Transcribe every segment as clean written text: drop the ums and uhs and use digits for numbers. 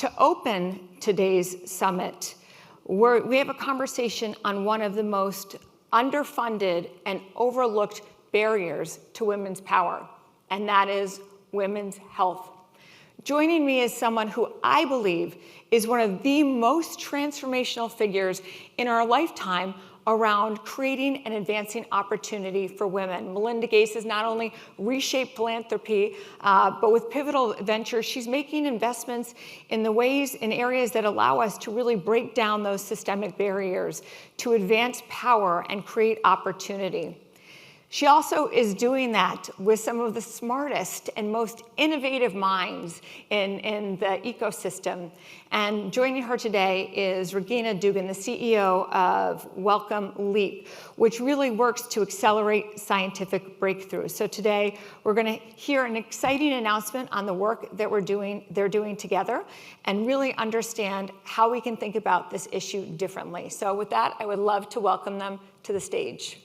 To open today's summit, we have a conversation on one of the most underfunded and overlooked barriers to women's power, and that is women's health. Joining me is someone who I believe is one of the most transformational figures in our lifetime around creating and advancing opportunity for women. Melinda Gates has not only reshaped philanthropy, but with pivotal ventures, she's making investments in areas that allow us to really break down those systemic barriers, to advance power and create opportunity. She also is doing that with some of the smartest and most innovative minds in the ecosystem. And joining her today is Regina Dugan, the CEO of Wellcome Leap, which really works to accelerate scientific breakthroughs. So today we're going to hear an exciting announcement on the work that they're doing together, and really understand how we can think about this issue differently. So with that, I would love to welcome them to the stage.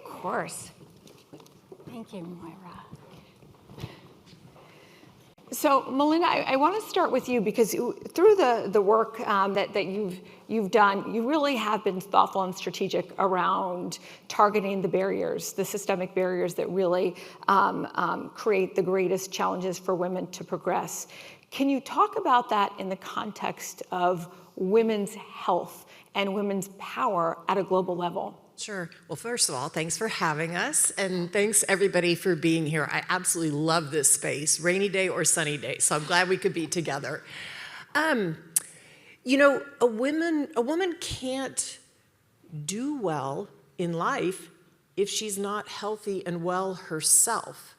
Of course. Thank you, Moira. So, Melinda, I want to start with you, because through the work that you've done, you really have been thoughtful and strategic around targeting the barriers, the systemic barriers that really create the greatest challenges for women to progress. Can you talk about that in the context of women's health and women's power at a global level? Sure. Well, first of all, thanks for having us, and thanks everybody for being here. I absolutely love this space, rainy day or sunny day, so I'm glad we could be together. You know, a woman can't do well in life if she's not healthy and well herself.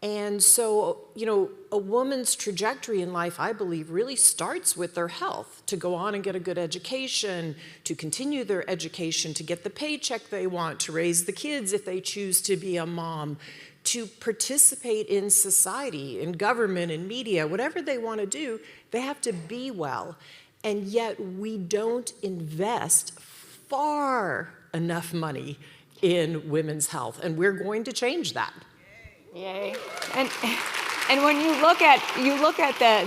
And so, you know, a woman's trajectory in life, I believe, really starts with their health, to go on and get a good education, to continue their education, to get the paycheck they want, to raise the kids if they choose to be a mom, to participate in society, in government, in media, whatever they want to do, they have to be well. And yet we don't invest far enough money in women's health, and we're going to change that. Yay. And when you look at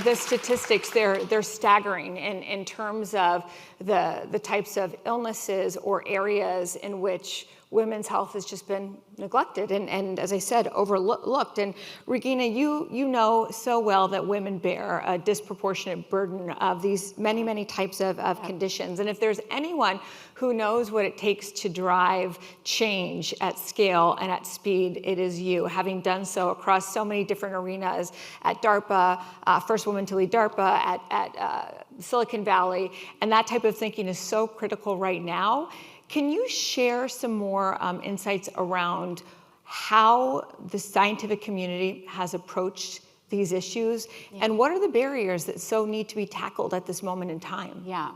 the statistics, they're staggering in terms of the types of illnesses or areas in which women's health has just been neglected and as I said, overlooked. And Regina, you know so well that women bear a disproportionate burden of these many types of conditions. And if there's anyone who knows what it takes to drive change at scale and at speed, it is you, having done so across so many different arenas at DARPA, first woman to lead DARPA, at Silicon Valley, and that type of thinking is so critical right now. Can you share some more insights around how the scientific community has approached these issues, and what are the barriers that so need to be tackled at this moment in time? Yeah.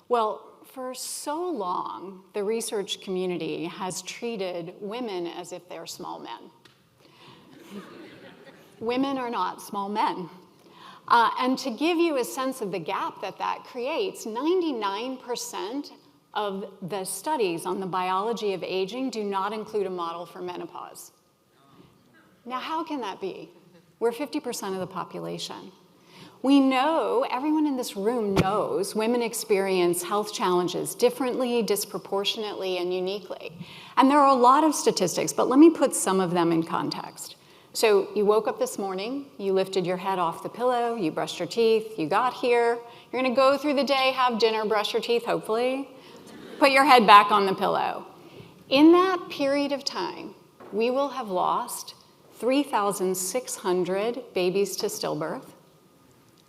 Well, for so long, the research community has treated women as if they're small men. Women are not small men. And to give you a sense of the gap that creates, 99% of the studies on the biology of aging do not include a model for menopause. Now, how can that be? We're 50% of the population. We know, everyone in this room knows, women experience health challenges differently, disproportionately, and uniquely. And there are a lot of statistics, but let me put some of them in context. So you woke up this morning, you lifted your head off the pillow, you brushed your teeth, you got here, you're gonna go through the day, have dinner, brush your teeth, hopefully. Put your head back on the pillow. In that period of time, we will have lost 3,600 babies to stillbirth.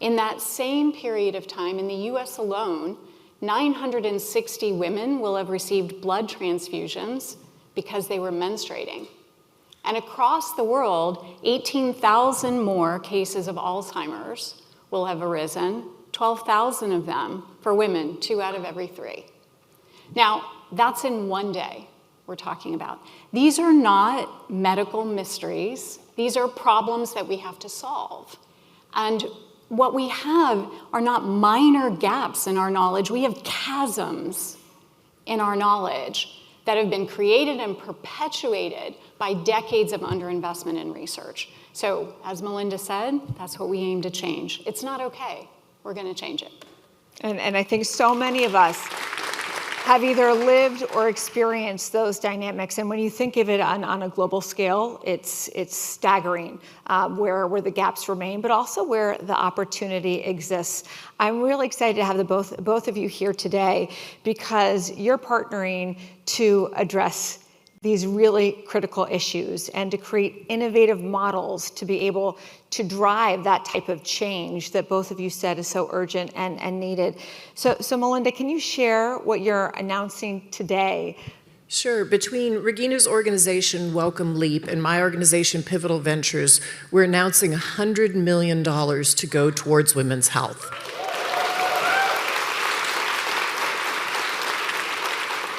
In that same period of time, in the US alone, 960 women will have received blood transfusions because they were menstruating. And across the world, 18,000 more cases of Alzheimer's will have arisen, 12,000 of them for women, 2 out of every 3. Now, that's in one day we're talking about. These are not medical mysteries. These are problems that we have to solve. And what we have are not minor gaps in our knowledge. We have chasms in our knowledge that have been created and perpetuated by decades of underinvestment in research. So, as Melinda said, that's what we aim to change. It's not okay. We're going to change it. And I think so many of us have either lived or experienced those dynamics. And when you think of it on a global scale, it's staggering where the gaps remain, but also where the opportunity exists. I'm really excited to have the both of you here today because you're partnering to address these really critical issues and to create innovative models to be able to drive that type of change that both of you said is so urgent and needed. So Melinda, can you share what you're announcing today? Sure. Between Regina's organization, Wellcome Leap, and my organization, Pivotal Ventures, we're announcing $100 million to go towards women's health.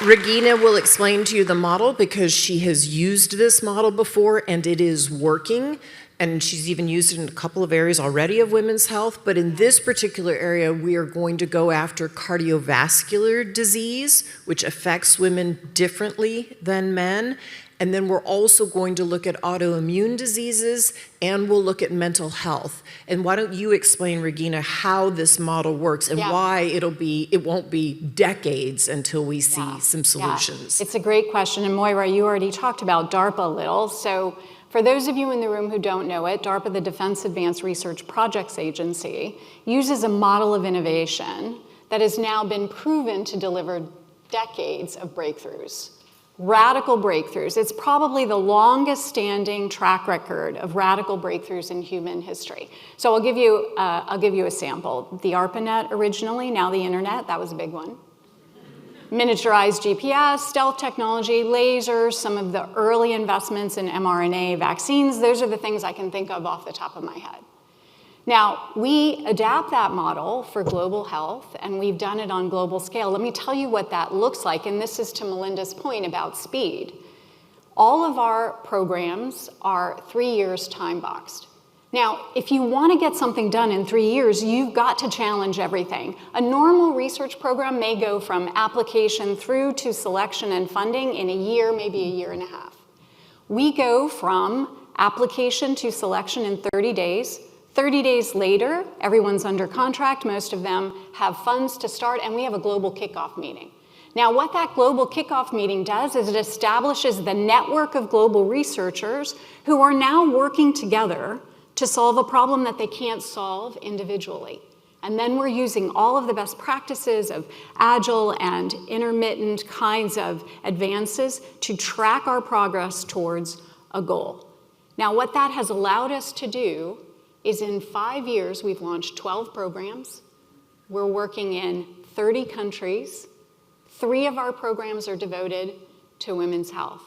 Regina will explain to you the model because she has used this model before and it is working. And she's even used it in a couple of areas already of women's health. But in this particular area, we are going to go after cardiovascular disease, which affects women differently than men. And then we're also going to look at autoimmune diseases and we'll look at mental health. And why don't you explain, Regina, how this model works and why it won't be decades until we see some solutions. It's a great question. And Moira, you already talked about DARPA a little. So for those of you in the room who don't know it, DARPA, the Defense Advanced Research Projects Agency, uses a model of innovation that has now been proven to deliver decades of breakthroughs. Radical breakthroughs. It's probably the longest standing track record of radical breakthroughs in human history. So I'll give you a sample. The ARPANET originally, now the internet, that was a big one. Miniaturized GPS, stealth technology, lasers, some of the early investments in mRNA vaccines, those are the things I can think of off the top of my head. Now, we adapt that model for global health, and we've done it on global scale. Let me tell you what that looks like, and this is to Melinda's point about speed. All of our programs are 3 years time-boxed. Now, if you want to get something done in 3 years, you've got to challenge everything. A normal research program may go from application through to selection and funding in a year, maybe a year and a half. We go from application to selection in 30 days. 30 days later, everyone's under contract, most of them have funds to start, and we have a global kickoff meeting. Now, what that global kickoff meeting does is it establishes the network of global researchers who are now working together to solve a problem that they can't solve individually. And then we're using all of the best practices of agile and intermittent kinds of advances to track our progress towards a goal. Now, what that has allowed us to do is in 5 years, we've launched 12 programs. We're working in 30 countries. 3 of our programs are devoted to women's health.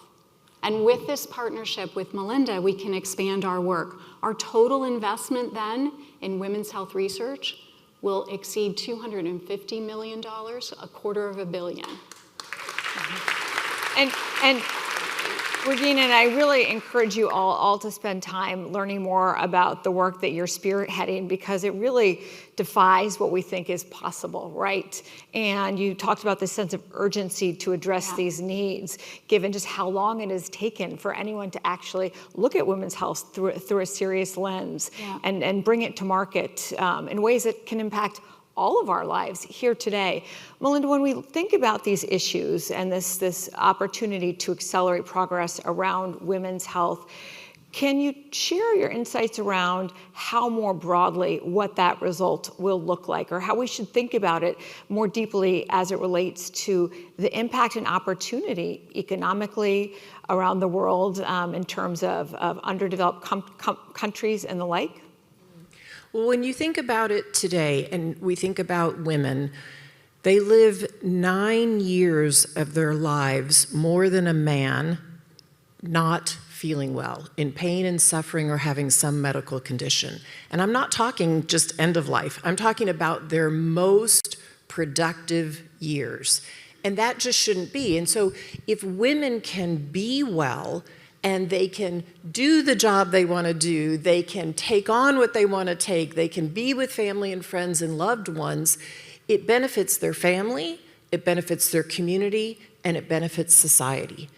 And with this partnership with Melinda, we can expand our work. Our total investment then in women's health research will exceed $250 million, $250 million. And Regina, and I really encourage you all to spend time learning more about the work that you're spearheading because it really defies what we think is possible, right? And you talked about this sense of urgency to address these needs, given just how long it has taken for anyone to actually look at women's health through a serious lens and bring it to market in ways that can impact all of our lives here today. Melinda, when we think about these issues and this opportunity to accelerate progress around women's health, can you share your insights around how more broadly what that result will look like or how we should think about it more deeply as it relates to the impact and opportunity economically around the world in terms of underdeveloped countries and the like? Well, when you think about it today, and we think about women, they live 9 years of their lives more than a man not feeling well, in pain and suffering or having some medical condition. And I'm not talking just end of life. I'm talking about their most productive years. And that just shouldn't be. And so if women can be well, and they can do the job they want to do, they can take on what they want to take, they can be with family and friends and loved ones, it benefits their family, it benefits their community, and it benefits society.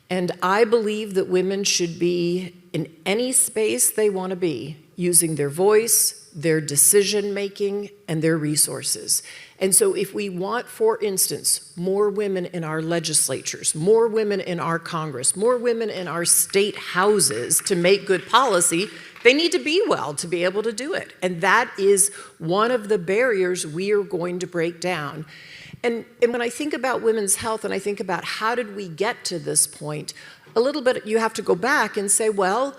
And I believe that women should be in any space they want to be, using their voice, their decision-making, and their resources. And so if we want, for instance, more women in our legislatures, more women in our Congress, more women in our state houses to make good policy, they need to be well to be able to do it. And that is one of the barriers we are going to break down. And when I think about women's health and I think about how did we get to this point, a little bit you have to go back and say, well,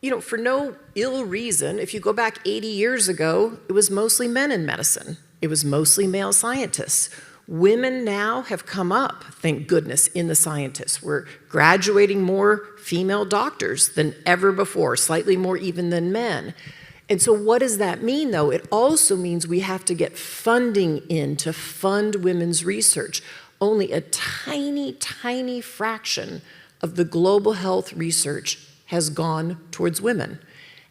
you know, for no ill reason, if you go back 80 years ago, it was mostly men in medicine. It was mostly male scientists. Women now have come up, thank goodness, in the scientists. We're graduating more female doctors than ever before, slightly more even than men. And so what does that mean, though? It also means we have to get funding in to fund women's research. Only a tiny, tiny fraction of the global health research has gone towards women.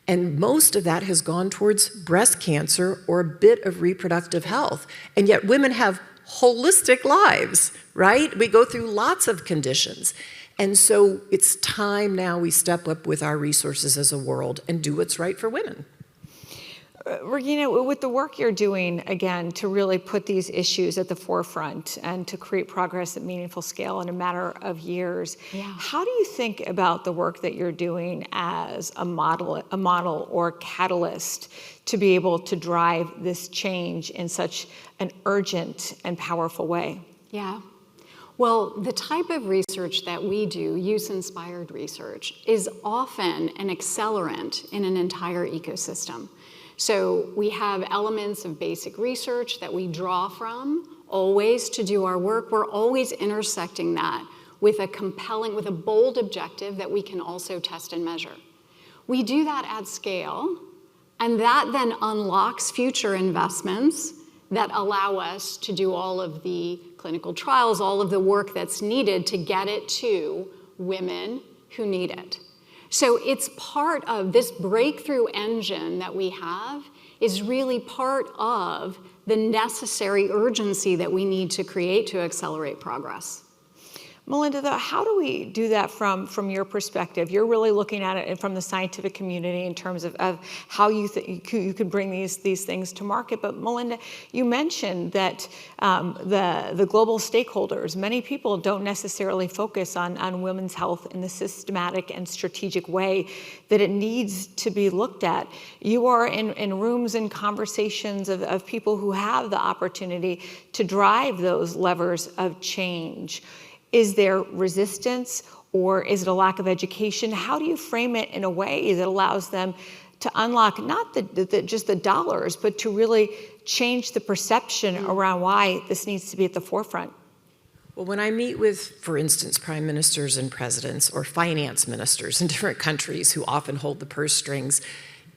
And most of that has gone towards breast cancer or a bit of reproductive health. And yet women have holistic lives, right? We go through lots of conditions. And so it's time now we step up with our resources as a world and do what's right for women. Regina, with the work you're doing, again, to really put these issues at the forefront and to create progress at meaningful scale in a matter of years, how do you think about the work that you're doing as a model or catalyst to be able to drive this change in such an urgent and powerful way? Yeah. Well, the type of research that we do, use-inspired research, is often an accelerant in an entire ecosystem. So we have elements of basic research that we draw from always to do our work. We're always intersecting that with a bold objective that we can also test and measure. We do that at scale, and that then unlocks future investments that allow us to do all of the clinical trials, all of the work that's needed to get it to women who need it. So it's part of this breakthrough engine that we have is really part of the necessary urgency that we need to create to accelerate progress. Melinda, though, how do we do that from your perspective? You're really looking at it from the scientific community in terms of how you could bring these things to market. But Melinda, you mentioned that the global stakeholders, many people don't necessarily focus on women's health in the systematic and strategic way that it needs to be looked at. You are in rooms and conversations of people who have the opportunity to drive those levers of change. Is there resistance, or is it a lack of education? How do you frame it in a way that allows them to unlock not just the dollars, but to really change the perception around why this needs to be at the forefront? Well, when I meet with, for instance, prime ministers and presidents or finance ministers in different countries who often hold the purse strings,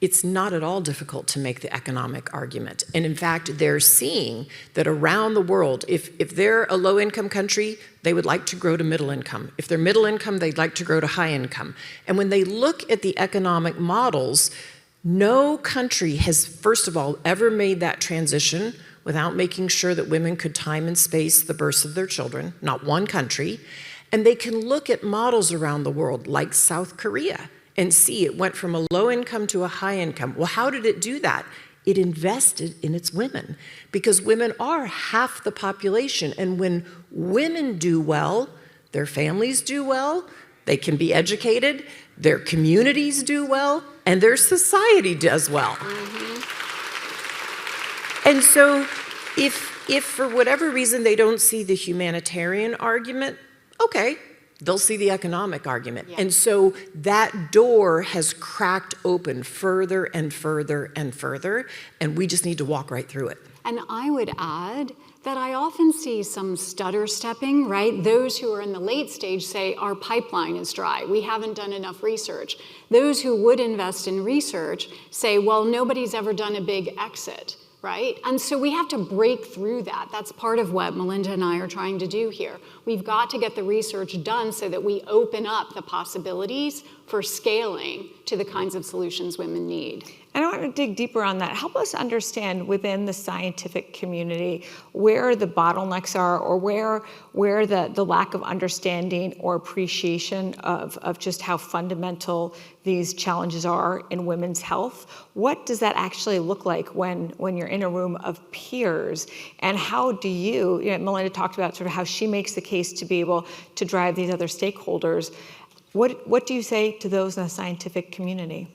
it's not at all difficult to make the economic argument. And in fact, they're seeing that around the world, if they're a low-income country, they would like to grow to middle income. If they're middle income, they'd like to grow to high income. And when they look at the economic models, no country has, first of all, ever made that transition without making sure that women could time and space the births of their children, not one country. And they can look at models around the world, like South Korea, and see it went from a low income to a high income. Well, how did it do that? It invested in its women, because women are half the population. And when women do well, their families do well, they can be educated, their communities do well, and their society does well. And so if for whatever reason they don't see the humanitarian argument, okay, they'll see the economic argument. Yeah. And so that door has cracked open further and further and further, and we just need to walk right through it. And I would add that I often see some stutter stepping, right? Those who are in the late stage say, our pipeline is dry. We haven't done enough research. Those who would invest in research say, well, nobody's ever done a big exit, right? And so we have to break through that. That's part of what Melinda and I are trying to do here. We've got to get the research done so that we open up the possibilities for scaling to the kinds of solutions women need. And I want to dig deeper on that. Help us understand within the scientific community where the bottlenecks are, or where the lack of understanding or appreciation of just how fundamental these challenges are in women's health. What does that actually look like when you're in a room of peers? And how do you know, Melinda talked about sort of how she makes the case to be able to drive these other stakeholders. What do you say to those in the scientific community?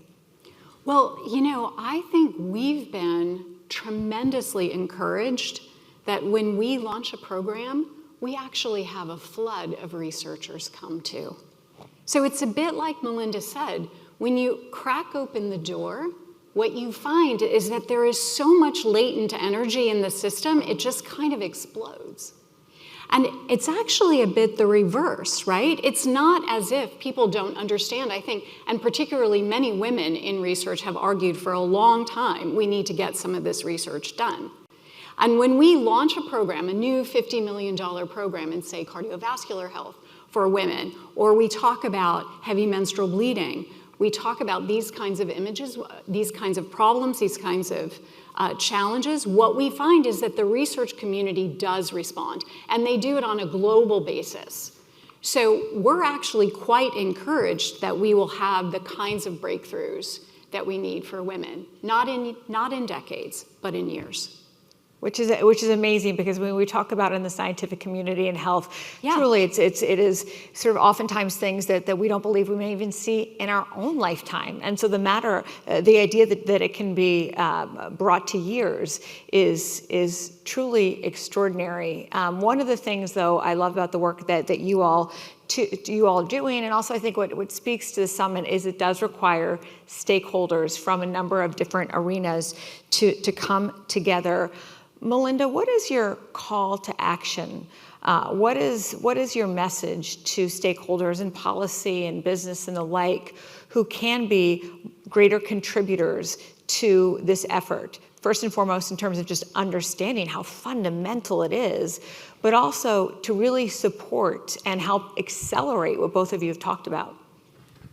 Well, you know, I think we've been tremendously encouraged that when we launch a program, we actually have a flood of researchers come to. So it's a bit like Melinda said, when you crack open the door, what you find is that there is so much latent energy in the system, it just kind of explodes. And it's actually a bit the reverse, right? It's not as if people don't understand, I think, and particularly many women in research have argued for a long time, we need to get some of this research done. And when we launch a program, a new $50 million program in, say, cardiovascular health for women, or we talk about heavy menstrual bleeding, we talk about these kinds of images, these kinds of problems, these kinds of challenges, what we find is that the research community does respond, and they do it on a global basis. So we're actually quite encouraged that we will have the kinds of breakthroughs that we need for women, not in decades, but in years. Which is amazing, because when we talk about in the scientific community and health, truly it is sort of oftentimes things that we don't believe we may even see in our own lifetime. And so the idea that it can be brought to years is truly extraordinary. One of the things, though, I love about the work that you all doing, and also I think what speaks to the summit is it does require stakeholders from a number of different arenas to come together. Melinda, what is your call to action? What is your message to stakeholders in policy and business and the like who can be greater contributors to this effort? First and foremost, in terms of just understanding how fundamental it is, but also to really support and help accelerate what both of you have talked about.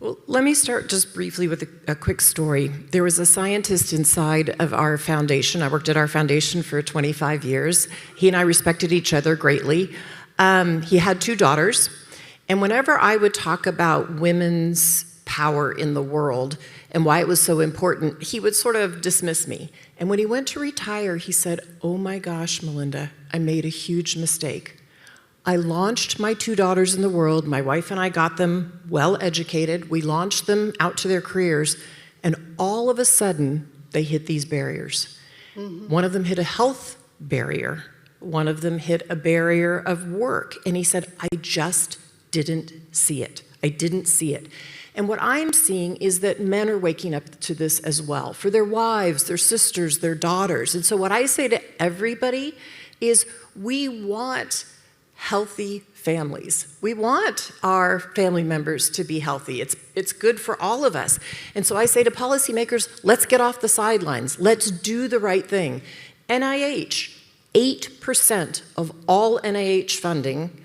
Well, let me start just briefly with a quick story. There was a scientist inside of our foundation. I worked at our foundation for 25 years. He and I respected each other greatly. He had 2 daughters, and whenever I would talk about women's power in the world and why it was so important, he would sort of dismiss me. And when he went to retire, he said, "Oh my gosh, Melinda, I made a huge mistake. I launched my 2 daughters in the world. My wife and I got them well educated. We launched them out to their careers, and all of a sudden, they hit these barriers. Mm-hmm. One of them hit a health barrier. One of them hit a barrier of work. And he said, I just didn't see it. I didn't see it. And what I'm seeing is that men are waking up to this as well, for their wives, their sisters, their daughters. And so what I say to everybody is we want healthy families. We want our family members to be healthy. It's good for all of us. And so I say to policymakers, let's get off the sidelines. Let's do the right thing. NIH, 8% of all NIH funding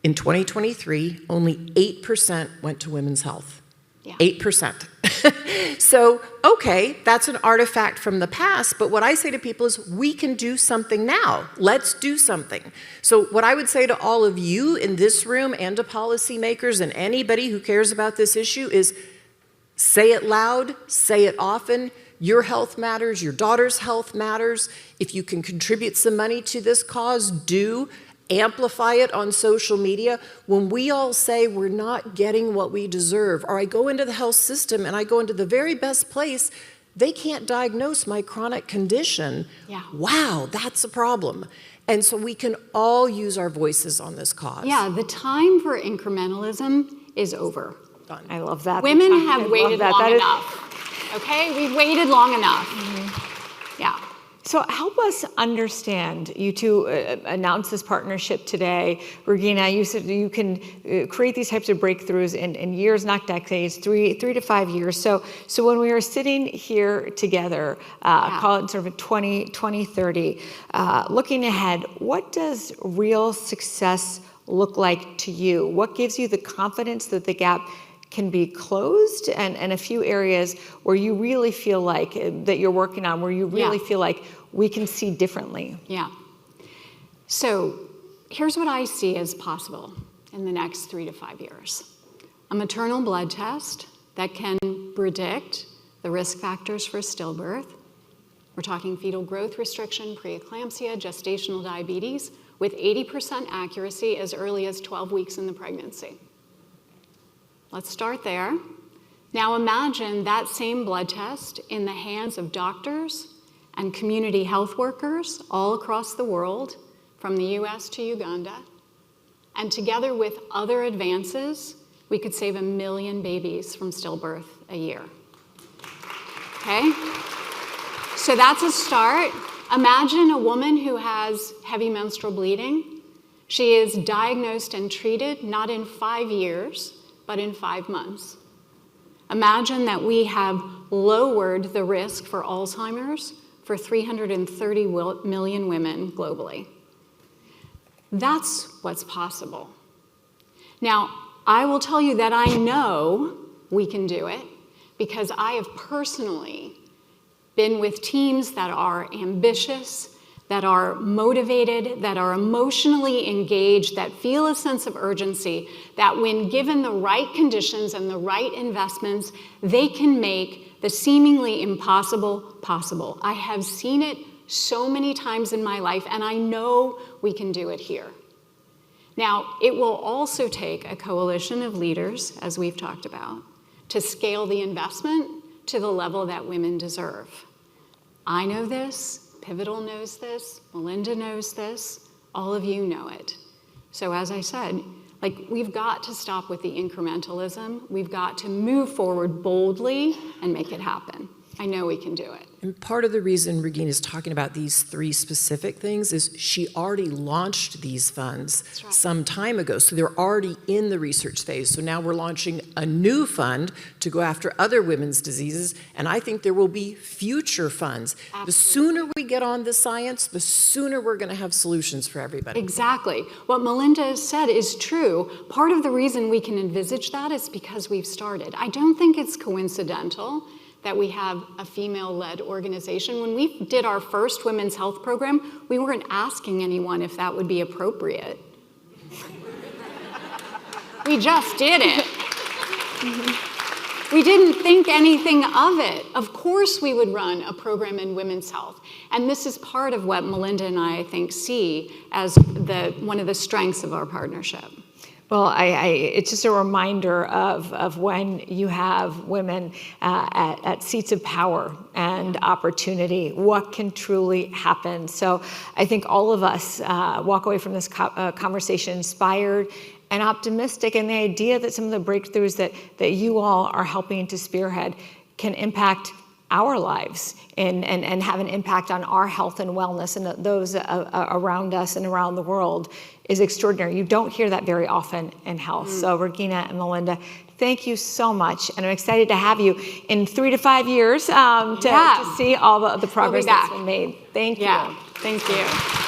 in 2023, only 8% went to women's health. Yeah. 8%. So, okay, that's an artifact from the past, but what I say to people is we can do something now. Let's do something. So what I would say to all of you in this room and to policymakers and anybody who cares about this issue is say it loud, say it often. Your health matters, your daughter's health matters. If you can contribute some money to this cause, do. Amplify it on social media. When we all say we're not getting what we deserve, or I go into the health system and I go into the very best place, they can't diagnose my chronic condition. Yeah. Wow, that's a problem. And so we can all use our voices on this cause. Yeah, the time for incrementalism is over. Done. I love that. Women have waited long enough. Okay, we've waited long enough. Mm-hmm. Yeah. So help us understand, you two announced this partnership today. Regina, you said you can create these types of breakthroughs in years, not decades, 3 to 5 years. So when we are sitting here together, call it sort of 2030, looking ahead, what does real success look like to you? What gives you the confidence that the gap can be closed, and a few areas where you really feel like that you're working on, where you really feel like we can see differently? Yeah. So here's what I see as possible in the next 3 to 5 years. A maternal blood test that can predict the risk factors for stillbirth. We're talking fetal growth restriction, preeclampsia, gestational diabetes, with 80% accuracy as early as 12 weeks in the pregnancy. Let's start there. Now imagine that same blood test in the hands of doctors and community health workers all across the world, from the US to Uganda. And together with other advances, we could save 1 million babies from stillbirth a year. Okay? So that's a start. Imagine a woman who has heavy menstrual bleeding. She is diagnosed and treated not in 5 years, but in 5 months. Imagine that we have lowered the risk for Alzheimer's for 330 million women globally. That's what's possible. Now, I will tell you that I know we can do it because I have personally been with teams that are ambitious, that are motivated, that are emotionally engaged, that feel a sense of urgency, that when given the right conditions and the right investments, they can make the seemingly impossible possible. I have seen it so many times in my life, and I know we can do it here. Now, it will also take a coalition of leaders, as we've talked about, to scale the investment to the level that women deserve. I know this. Pivotal knows this, Melinda knows this, all of you know it. So as I said, we've got to stop with the incrementalism. We've got to move forward boldly and make it happen. I know we can do it. And part of the reason Regina is talking about these 3 specific things is she already launched these funds some time ago. So they're already in the research phase. So now we're launching a new fund to go after other women's diseases. And I think there will be future funds. Absolutely. The sooner we get on the science, the sooner we're going to have solutions for everybody. Exactly. What Melinda said is true. Part of the reason we can envisage that is because we've started. I don't think it's coincidental that we have a female-led organization. When we did our first women's health program, we weren't asking anyone if that would be appropriate. We just did it. We didn't think anything of it. Of course we would run a program in women's health. And this is part of what Melinda and I think, see as one of the strengths of our partnership. Well, it's just a reminder of when you have women at seats of power and opportunity, what can truly happen. So I think all of us walk away from this conversation inspired and optimistic, and the idea that some of the breakthroughs that you all are helping to spearhead can impact our lives and have an impact on our health and wellness and those around us and around the world is extraordinary. You don't hear that very often in health. So Regina and Melinda, thank you so much. And I'm excited to have you in 3 to 5 years to see all the progress that's been made. Thank you. Thank you.